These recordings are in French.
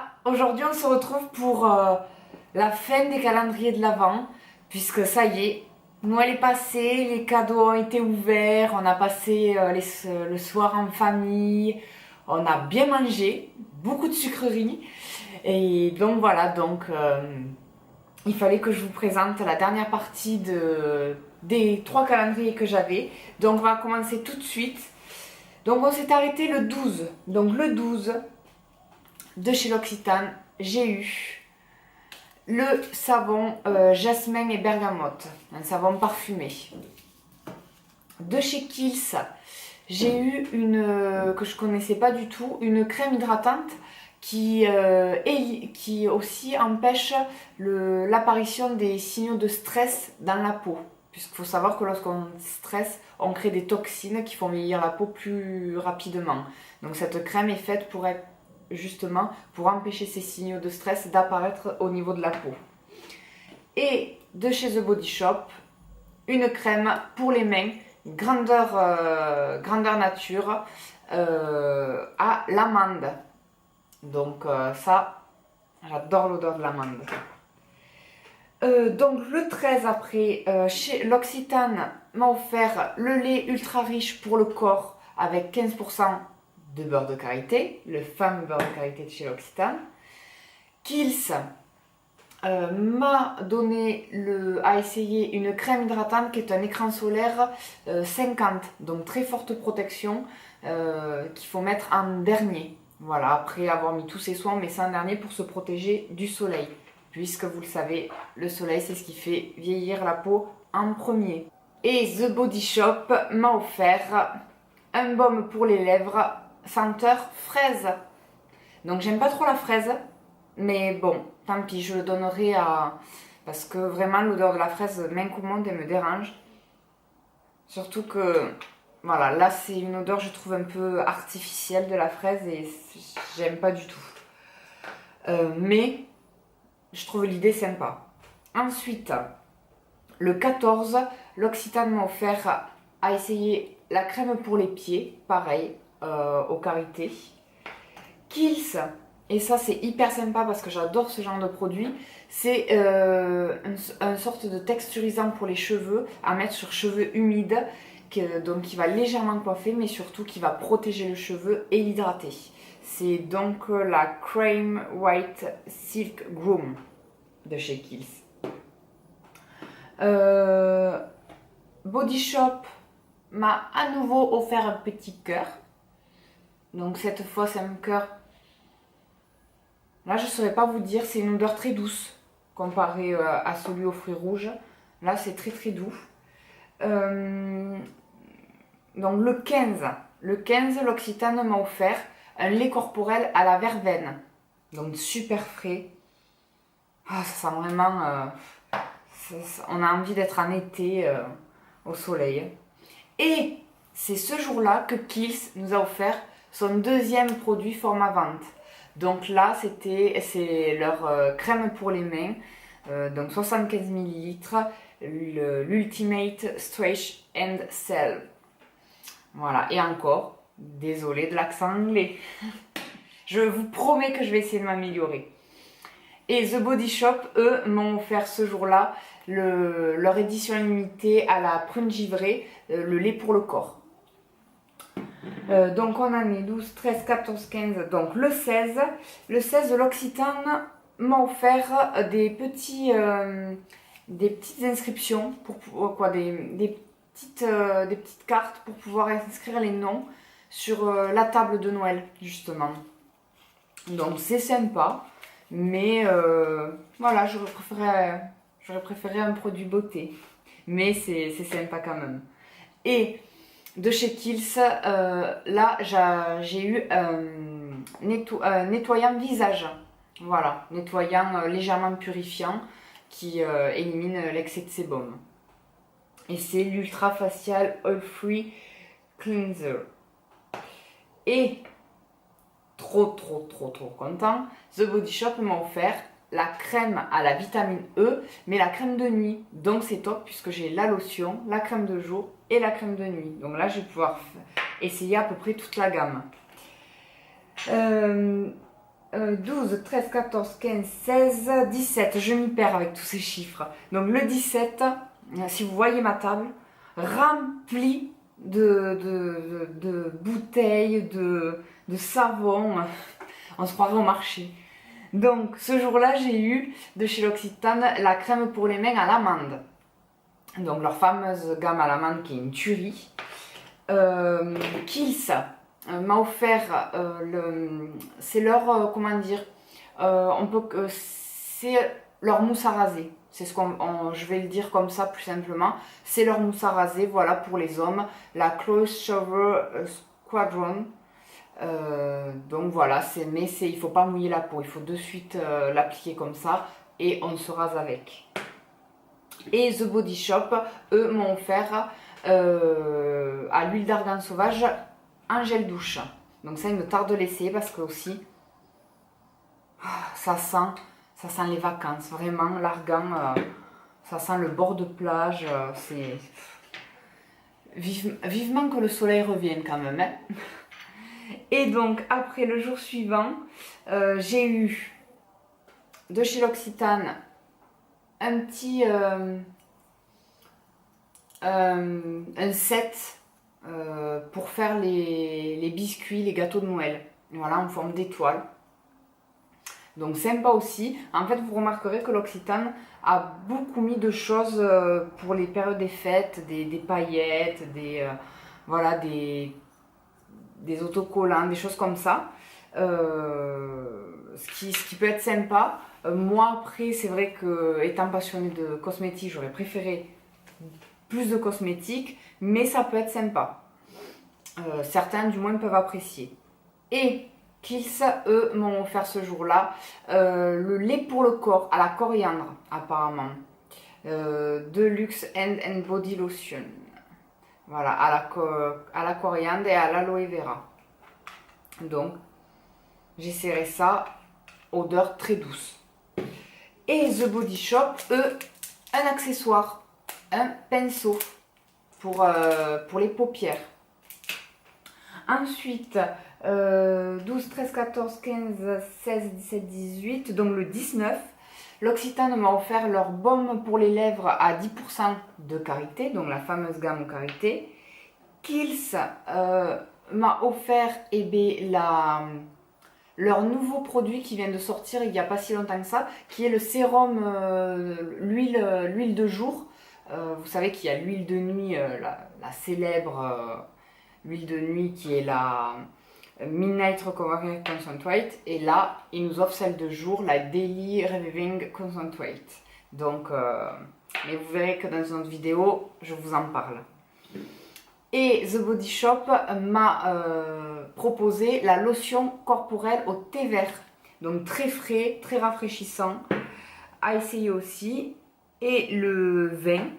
Voilà, aujourd'hui on se retrouve pour la fin des calendriers de l'Avent, puisque ça y est, Noël est passé, les cadeaux ont été ouverts, on a passé le soir en famille, on a bien mangé, beaucoup de sucreries, et donc voilà, il fallait que je vous présente la dernière partie des 3 calendriers que j'avais. Donc on va commencer tout de suite. Donc on s'est arrêté le 12, donc le 12... de chez L'Occitane, j'ai eu le savon jasmin et bergamote, un savon parfumé. De chez Kiehl's, j'ai eu une que je connaissais pas du tout, une crème hydratante qui aussi empêche l'apparition des signaux de stress dans la peau. Puisqu'il faut savoir que lorsqu'on stresse, on crée des toxines qui font vieillir la peau plus rapidement. Donc cette crème est faite pour être justement pour empêcher ces signaux de stress d'apparaître au niveau de la peau. Et de chez The Body Shop, une crème pour les mains, grandeur nature, à l'amande. Donc ça, j'adore l'odeur de l'amande. Donc le 13 après, chez L'Occitane m'a offert le lait ultra riche pour le corps avec 15% de beurre de karité, le fameux beurre de karité de chez L'Occitane. Kiehl's m'a donné à essayer une crème hydratante qui est un écran solaire 50, donc très forte protection, qu'il faut mettre en dernier. Voilà, après avoir mis tous ses soins, on met ça en dernier pour se protéger du soleil. Puisque vous le savez, le soleil c'est ce qui fait vieillir la peau en premier. Et The Body Shop m'a offert un baume pour les lèvres senteur fraise. Donc j'aime pas trop la fraise, mais bon, tant pis, je le donnerai à... Parce que vraiment l'odeur de la fraise m'incommode et me dérange. Surtout que, voilà, là c'est une odeur je trouve un peu artificielle de la fraise et j'aime pas du tout. Mais je trouve l'idée sympa. Ensuite, le 14, L'Occitane m'a offert à essayer la crème pour les pieds, pareil, au karité. Kiehl's, et ça c'est hyper sympa parce que j'adore ce genre de produit, c'est une sorte de texturisant pour les cheveux à mettre sur cheveux humides, donc qui va légèrement coiffer mais surtout qui va protéger le cheveu et l'hydrater. C'est donc la Cream White Silk Groom de chez Kiehl's. Body Shop m'a à nouveau offert un petit cœur. Donc cette fois c'est un cœur. Là je ne saurais pas vous dire, c'est une odeur très douce comparée à celui aux fruits rouges. Là c'est très très doux. Donc le 15, L'Occitane m'a offert un lait corporel à la verveine. Donc super frais. Ah, ça sent vraiment... on a envie d'être en été au soleil. Et c'est ce jour-là que Kiehl's nous a offert son deuxième produit format vente. Donc là, c'est leur crème pour les mains, donc 75 ml, l'Ultimate Stretch and Cell. Voilà, et encore, désolée de l'accent anglais. Je vous promets que je vais essayer de m'améliorer. Et The Body Shop, eux, m'ont offert ce jour-là leur édition limitée à la prune givrée, le lait pour le corps. Donc on en est 12, 13, 14, 15, donc le 16. Le 16 de L'Occitane m'a offert des petites inscriptions, des petites cartes pour pouvoir inscrire les noms sur la table de Noël, justement. Donc c'est sympa, mais voilà, j'aurais préféré un produit beauté, mais c'est sympa quand même. Et de chez Kiehl's, là j'ai eu un nettoyant visage, voilà, nettoyant légèrement purifiant qui élimine l'excès de sébum. Et c'est l'Ultra Facial Oil Free Cleanser. Et trop content, The Body Shop m'a offert la crème à la vitamine E, mais la crème de nuit. Donc c'est top puisque j'ai la lotion, la crème de jour et la crème de nuit. Donc là je vais pouvoir essayer à peu près toute la gamme. 12, 13, 14, 15, 16, 17. Je m'y perds avec tous ces chiffres. Donc le 17, si vous voyez ma table, remplie de bouteilles, de savon. On se croirait au marché. Donc ce jour-là, j'ai eu de chez L'Occitane la crème pour les mains à l'amande. Donc leur fameuse gamme à l'amande qui est une tuerie. Kiehl's m'a offert c'est leur comment dire c'est leur mousse à raser. C'est ce je vais le dire comme ça plus simplement. C'est leur mousse à raser, voilà pour les hommes. La Close Shower Squadron. Donc voilà, il faut pas mouiller la peau, il faut de suite l'appliquer comme ça et on se rase avec. Et The Body Shop, eux, m'ont offert à l'huile d'argan sauvage un gel douche. Donc ça, il me tarde de l'essayer parce que aussi, ça sent les vacances. Vraiment, l'argan, ça sent le bord de plage. C'est vivement que le soleil revienne quand même. Hein. Et donc, après, le jour suivant, j'ai eu de chez L'Occitane un petit un set pour faire les biscuits, les gâteaux de Noël. Voilà, en forme d'étoile. Donc sympa aussi. En fait, vous remarquerez que L'Occitane a beaucoup mis de choses pour les périodes des fêtes, des paillettes, voilà, des autocollants, des choses comme ça. Ce qui peut être sympa. Moi, après, c'est vrai que étant passionnée de cosmétiques, j'aurais préféré plus de cosmétiques, mais ça peut être sympa. Certains, du moins, peuvent apprécier. Et Kiehl's, eux, m'ont offert ce jour-là le lait pour le corps à la coriandre, apparemment. Deluxe Hand and Body Lotion. Voilà, à la coriandre et à l'aloe vera. Donc, j'essaierai ça, odeur très douce. Et The Body Shop, eux, un accessoire, un pinceau pour les paupières. Ensuite, 12, 13, 14, 15, 16, 17, 18, donc le 19, L'Occitane m'a offert leur baume pour les lèvres à 10% de karité, donc la fameuse gamme karité. Kiehl's m'a offert leur nouveau produit qui vient de sortir il n'y a pas si longtemps que ça, qui est le sérum, l'huile de jour. Vous savez qu'il y a l'huile de nuit, la célèbre huile de nuit qui est la Midnight Recovery Concentrate. Et là, ils nous offrent celle de jour, la Daily Reviving Concentrate. Donc, mais vous verrez que dans une autre vidéo, je vous en parle. Et The Body Shop m'a proposé la lotion corporelle au thé vert. Donc très frais, très rafraîchissant. À essayer aussi. Et le vin.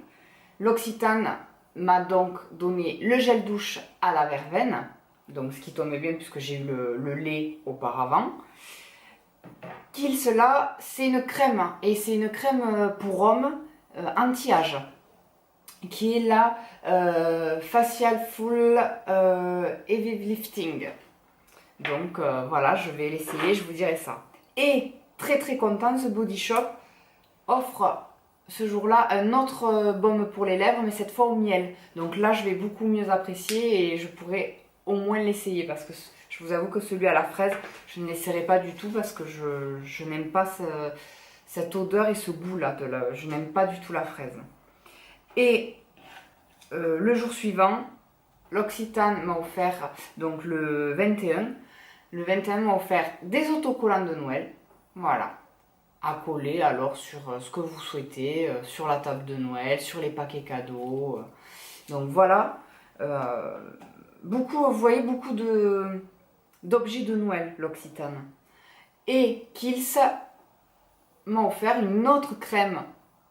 L'Occitane m'a donc donné le gel douche à la verveine. Donc ce qui tombe bien puisque j'ai eu le lait auparavant. Kiehl's là, c'est une crème. Et c'est une crème pour hommes anti-âge. Qui est la Facial Full Heavy Lifting. Donc voilà, je vais l'essayer, je vous dirai ça. Et très très contente, ce Body Shop offre ce jour-là un autre baume pour les lèvres, mais cette fois au miel. Donc là, je vais beaucoup mieux apprécier et je pourrais au moins l'essayer parce que je vous avoue que celui à la fraise, je ne l'essaierai pas du tout parce que je n'aime pas cette odeur et ce goût-là. Je n'aime pas du tout la fraise. Et le jour suivant, L'Occitane m'a offert, donc le 21, m'a offert des autocollants de Noël, voilà, à coller alors sur ce que vous souhaitez, sur la table de Noël, sur les paquets cadeaux. Donc voilà, vous voyez beaucoup d'objets de Noël, L'Occitane. Et Kiehl's m'a offert une autre crème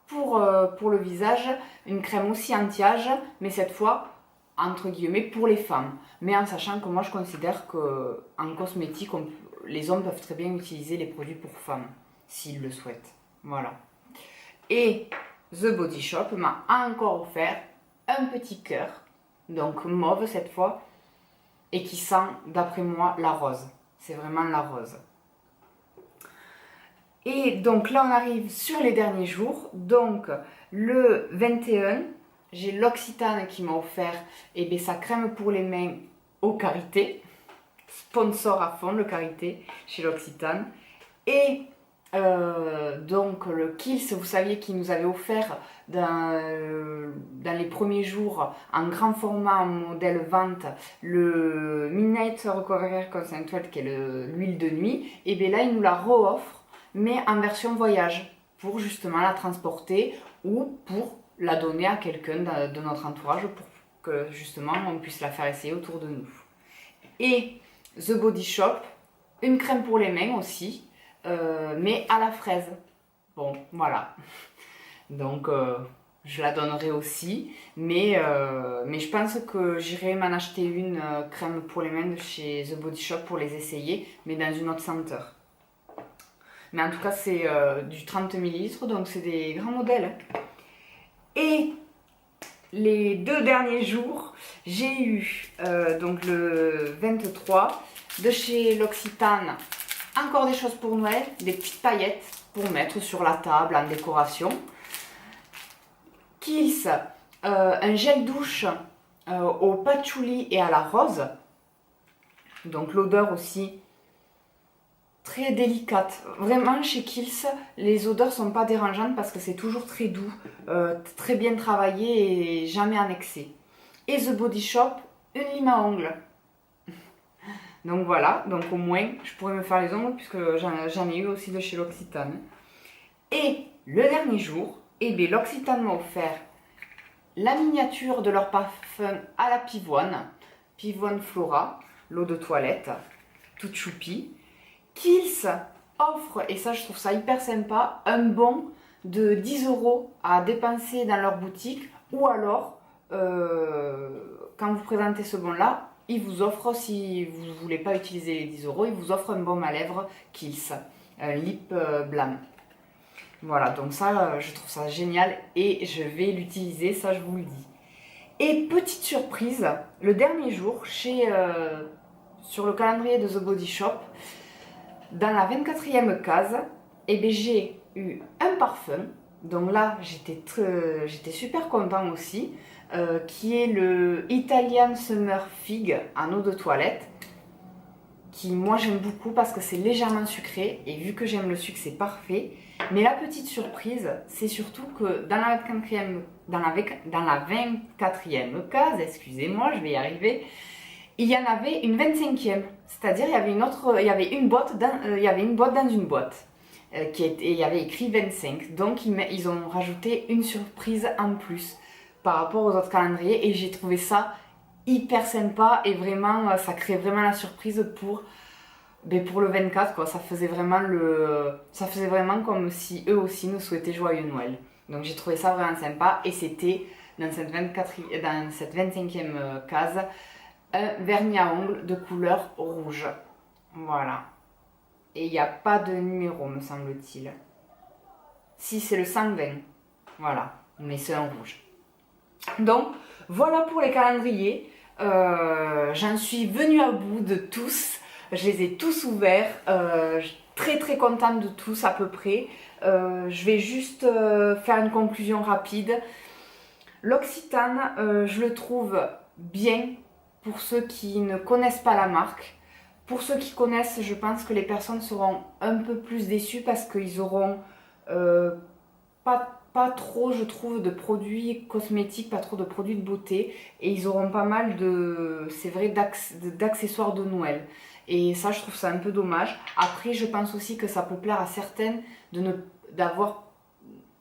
pour le visage, une crème aussi anti-âge, mais cette fois, entre guillemets, pour les femmes. Mais en sachant que moi, je considère qu'en cosmétique, les hommes peuvent très bien utiliser les produits pour femmes, s'ils le souhaitent. Voilà. Et The Body Shop m'a encore offert un petit cœur, donc mauve cette fois, et qui sent, d'après moi, la rose. C'est vraiment la rose. Et donc là, on arrive sur les derniers jours. Donc le 21, j'ai L'Occitane qui m'a offert sa crème pour les mains au Karité. Sponsor à fond, le Karité, chez L'Occitane. Et donc le Kiehl's, vous saviez qu'il nous avait offert dans les premiers jours en grand format en modèle vente le Midnight Recovery Hair Concentrate qui est l'huile de nuit. Et bien là il nous la re-offre mais en version voyage pour justement la transporter ou pour la donner à quelqu'un de notre entourage pour que justement on puisse la faire essayer autour de nous. Et The Body Shop, une crème pour les mains aussi, mais à la fraise. Bon, voilà. Donc, je la donnerai aussi. Mais je pense que j'irai m'en acheter une crème pour les mains de chez The Body Shop pour les essayer, mais dans une autre senteur. Mais en tout cas, c'est du 30 ml, donc c'est des grands modèles. Et les 2 derniers jours, j'ai eu donc le 23 de chez L'Occitane, encore des choses pour Noël, des petites paillettes pour mettre sur la table en décoration. Kiehl's, un gel douche au patchouli et à la rose. Donc l'odeur aussi très délicate. Vraiment chez Kiehl's, les odeurs sont pas dérangeantes parce que c'est toujours très doux, très bien travaillé et jamais en excès. Et The Body Shop, une lime à ongles. Donc voilà, donc au moins je pourrais me faire les ongles puisque j'en ai eu aussi de chez L'Occitane. Et le dernier jour, L'Occitane m'a offert la miniature de leur parfum à la pivoine, Pivoine Flora, l'eau de toilette, toute choupie. Kiehl's offre, et ça je trouve ça hyper sympa, un bon de 10 € à dépenser dans leur boutique ou alors quand vous présentez ce bon là, ils vous offrent, si vous ne voulez pas utiliser les 10 €, ils vous offrent un baume à lèvres Kiehl's, un lip balm. Voilà, donc ça je trouve ça génial et je vais l'utiliser, ça je vous le dis. Et petite surprise, le dernier jour sur le calendrier de The Body Shop, dans la 24e case, j'ai eu un parfum. Donc là, j'étais super content aussi, qui est le Italian Summer Fig en eau de toilette, qui moi j'aime beaucoup parce que c'est légèrement sucré et vu que j'aime le sucre, c'est parfait. Mais la petite surprise, c'est surtout que dans la 24e case, excusez-moi, je vais y arriver, il y en avait une 25e, c'est-à-dire il y avait une boîte dans une boîte, et il y avait écrit 25, donc ils ont rajouté une surprise en plus par rapport aux autres calendriers et j'ai trouvé ça hyper sympa et vraiment ça crée vraiment la surprise pour le 24 quoi. Ça faisait vraiment comme si eux aussi nous souhaitaient joyeux Noël. Donc j'ai trouvé ça vraiment sympa et c'était dans cette 25e case un vernis à ongles de couleur rouge. Voilà. Et il n'y a pas de numéro, me semble-t-il. Si, c'est le 120. Voilà. Mais c'est un rouge. Donc, voilà pour les calendriers. J'en suis venue à bout de tous. Je les ai tous ouverts. Très très contente de tous à peu près. Je vais juste faire une conclusion rapide. L'Occitane, je le trouve bien pour ceux qui ne connaissent pas la marque. Pour ceux qui connaissent, je pense que les personnes seront un peu plus déçues parce qu'ils auront pas trop, je trouve, de produits cosmétiques, pas trop de produits de beauté. Et ils auront pas mal d'accessoires de Noël. Et ça, je trouve ça un peu dommage. Après, je pense aussi que ça peut plaire à certaines d'avoir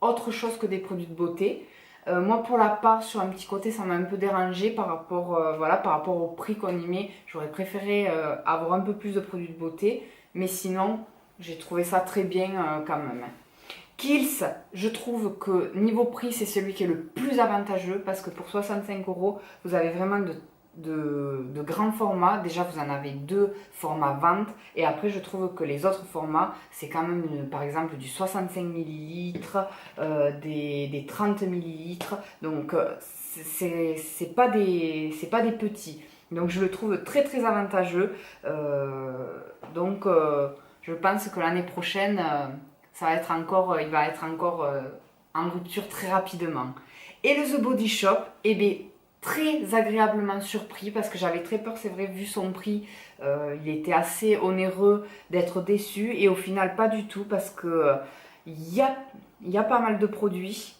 autre chose que des produits de beauté. Moi pour la part, sur un petit côté, ça m'a un peu dérangé par rapport au prix qu'on y met. J'aurais préféré avoir un peu plus de produits de beauté, mais sinon j'ai trouvé ça très bien quand même. Kiehl's, je trouve que niveau prix c'est celui qui est le plus avantageux parce que pour 65 €, vous avez vraiment de grands formats. Déjà vous en avez 2 formats vente et après je trouve que les autres formats c'est quand même par exemple du 65 ml, des 30 ml, donc c'est pas des petits, donc je le trouve très très avantageux. Donc je pense que l'année prochaine Ça va être encore, il va être encore en rupture très rapidement. Et le The Body Shop, eh bien, très agréablement surpris parce que j'avais très peur, c'est vrai, vu son prix, il était assez onéreux d'être déçu et au final pas du tout parce que il y a pas mal de produits.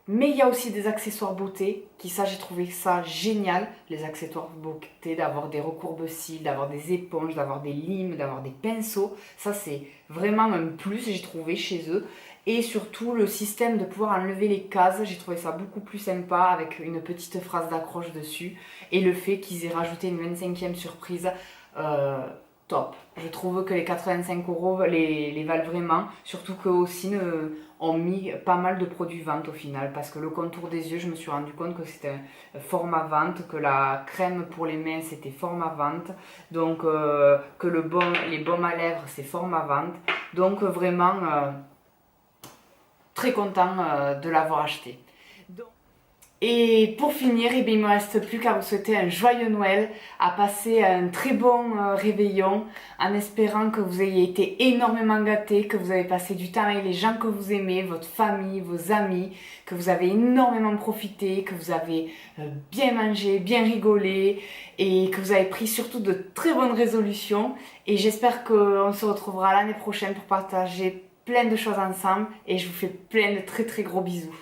Mais il y a aussi des accessoires beauté, qui ça j'ai trouvé ça génial, les accessoires beauté, d'avoir des recourbe-cils, d'avoir des éponges, d'avoir des limes, d'avoir des pinceaux. Ça c'est vraiment un plus j'ai trouvé chez eux. Et surtout le système de pouvoir enlever les cases, j'ai trouvé ça beaucoup plus sympa avec une petite phrase d'accroche dessus. Et le fait qu'ils aient rajouté une 25e surprise, euh, top. Je trouve que les 85 euros les valent vraiment, surtout qu'eux aussi ont mis pas mal de produits vente au final, parce que le contour des yeux, je me suis rendu compte que c'était un format vente, que la crème pour les mains c'était format vente, donc que les baumes à lèvres c'est format vente, donc vraiment très content de l'avoir acheté. Et pour finir, eh bien, il ne me reste plus qu'à vous souhaiter un joyeux Noël, à passer un très bon réveillon, en espérant que vous ayez été énormément gâtés, que vous avez passé du temps avec les gens que vous aimez, votre famille, vos amis, que vous avez énormément profité, que vous avez bien mangé, bien rigolé et que vous avez pris surtout de très bonnes résolutions. Et j'espère qu'on se retrouvera l'année prochaine pour partager plein de choses ensemble et je vous fais plein de très très gros bisous.